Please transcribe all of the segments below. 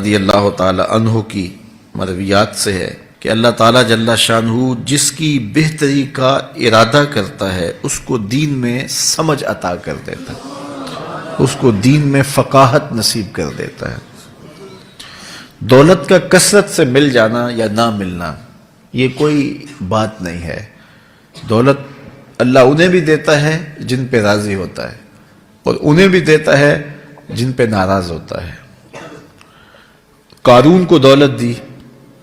رضی اللہ تعالی عنہ کی مرویات سے ہے کہ اللہ تعالیٰ جل شانہ جس کی بہتری کا ارادہ کرتا ہے اس کو دین میں سمجھ عطا کر دیتا ہے، اس کو دین میں فقاہت نصیب کر دیتا ہے۔ دولت کا کثرت سے مل جانا یا نہ ملنا یہ کوئی بات نہیں ہے۔ دولت اللہ انہیں بھی دیتا ہے جن پہ راضی ہوتا ہے، اور انہیں بھی دیتا ہے جن پہ ناراض ہوتا ہے۔ قارون کو دولت دی،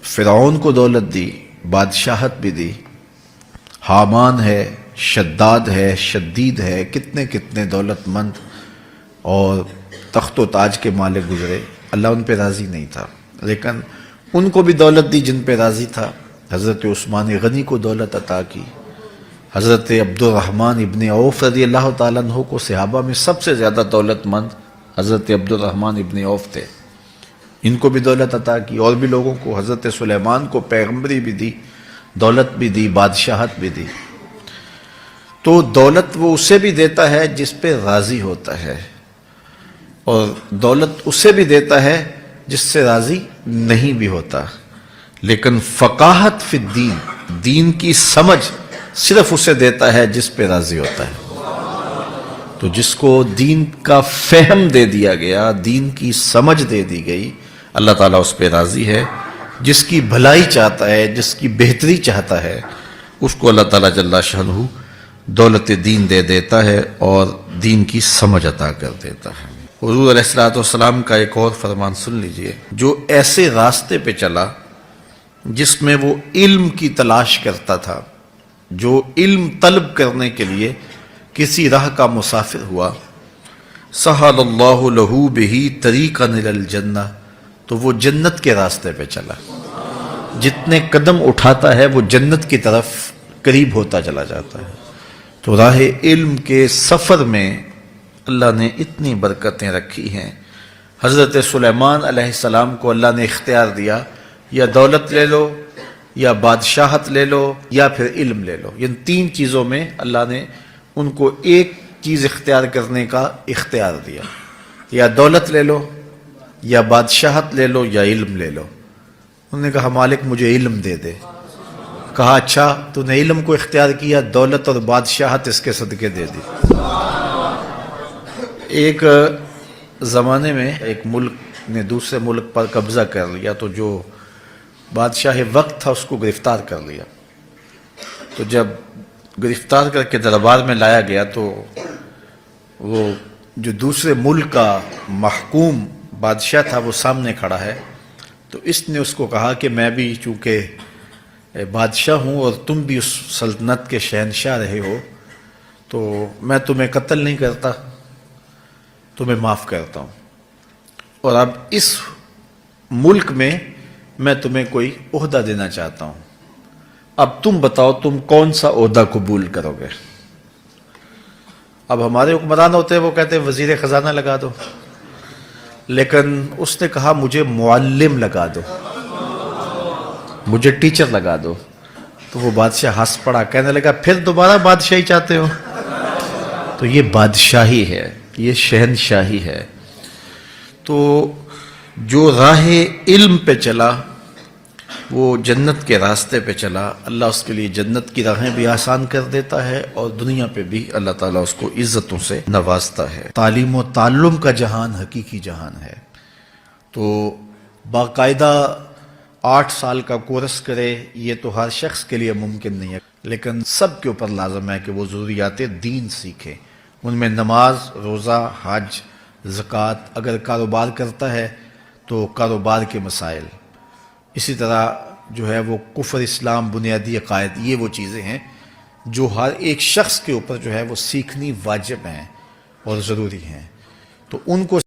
فرعون کو دولت دی، بادشاہت بھی دی، حامان ہے، شداد ہے، شدید ہے، کتنے کتنے دولت مند اور تخت و تاج کے مالک گزرے، اللہ ان پہ راضی نہیں تھا، لیکن ان کو بھی دولت دی جن پہ راضی تھا۔ حضرت عثمان غنی کو دولت عطا کی، حضرت عبد الرحمن ابن عوف رضی اللہ تعالیٰ عنہ کو صحابہ میں سب سے زیادہ دولت مند حضرت عبد الرحمن ابن عوف تھے، ان کو بھی دولت عطا کی، اور بھی لوگوں کو، حضرت سلیمان کو پیغمبری بھی دی، دولت بھی دی، بادشاہت بھی دی۔ تو دولت وہ اسے بھی دیتا ہے جس پہ راضی ہوتا ہے، اور دولت اسے بھی دیتا ہے جس سے راضی نہیں بھی ہوتا، لیکن فقاہت فی الدین، دین کی سمجھ صرف اسے دیتا ہے جس پہ راضی ہوتا ہے۔ تو جس کو دین کا فہم دے دیا گیا، دین کی سمجھ دے دی گئی، اللہ تعالیٰ اس پہ راضی ہے۔ جس کی بھلائی چاہتا ہے، جس کی بہتری چاہتا ہے، اس کو اللہ تعالیٰ جل شانہ دولت دین دے دیتا ہے اور دین کی سمجھ عطا کر دیتا ہے۔ حضور علیہ الصلوۃ والسلام کا ایک اور فرمان سن لیجئے، جو ایسے راستے پہ چلا جس میں وہ علم کی تلاش کرتا تھا، جو علم طلب کرنے کے لیے کسی راہ کا مسافر ہوا، سہل اللہ لہ بہ طریقا الی الجنہ، تو وہ جنت کے راستے پہ چلا۔ جتنے قدم اٹھاتا ہے وہ جنت کی طرف قریب ہوتا چلا جاتا ہے۔ تو راہ علم کے سفر میں اللہ نے اتنی برکتیں رکھی ہیں۔ حضرت سلیمان علیہ السلام کو اللہ نے اختیار دیا، یا دولت لے لو، یا بادشاہت لے لو، یا پھر علم لے لو۔ ان تین چیزوں میں اللہ نے ان کو ایک چیز اختیار کرنے کا اختیار دیا، یا دولت لے لو، یا بادشاہت لے لو، یا علم لے لو۔ انہوں نے کہا مالک مجھے علم دے دے۔ کہا اچھا تو نے علم کو اختیار کیا، دولت اور بادشاہت اس کے صدقے دے دی۔ ایک زمانے میں ایک ملک نے دوسرے ملک پر قبضہ کر لیا، تو جو بادشاہ وقت تھا اس کو گرفتار کر لیا۔ تو جب گرفتار کر کے دربار میں لایا گیا تو وہ جو دوسرے ملک کا محکوم بادشاہ تھا وہ سامنے کھڑا ہے، تو اس نے اس کو کہا کہ میں بھی چونکہ بادشاہ ہوں اور تم بھی اس سلطنت کے شہنشاہ رہے ہو، تو میں تمہیں قتل نہیں کرتا، تمہیں معاف کرتا ہوں، اور اب اس ملک میں میں تمہیں کوئی عہدہ دینا چاہتا ہوں، اب تم بتاؤ تم کون سا عہدہ قبول کرو گے۔ اب ہمارے حکمران ہوتے ہیں وہ کہتے ہیں وزیر خزانہ لگا دو، لیکن اس نے کہا مجھے معلم لگا دو، مجھے ٹیچر لگا دو۔ تو وہ بادشاہ ہنس پڑا، کہنے لگا پھر دوبارہ بادشاہی چاہتے ہو؟ تو یہ بادشاہی ہے، یہ شہنشاہی ہے۔ تو جو راہ علم پہ چلا وہ جنت کے راستے پہ چلا، اللہ اس کے لیے جنت کی راہیں بھی آسان کر دیتا ہے، اور دنیا پہ بھی اللہ تعالیٰ اس کو عزتوں سے نوازتا ہے۔ تعلیم و تعلم کا جہان حقیقی جہان ہے۔ تو باقاعدہ 8 سال کا کورس کرے یہ تو ہر شخص کے لیے ممکن نہیں ہے، لیکن سب کے اوپر لازم ہے کہ وہ ضروریات دین سیکھے۔ ان میں نماز، روزہ، حج، زکوٰۃ، اگر کاروبار کرتا ہے تو کاروبار کے مسائل، اسی طرح جو ہے وہ کفر، اسلام، بنیادی عقائد، یہ وہ چیزیں ہیں جو ہر ایک شخص کے اوپر جو ہے وہ سیکھنی واجب ہیں اور ضروری ہیں۔ تو ان کو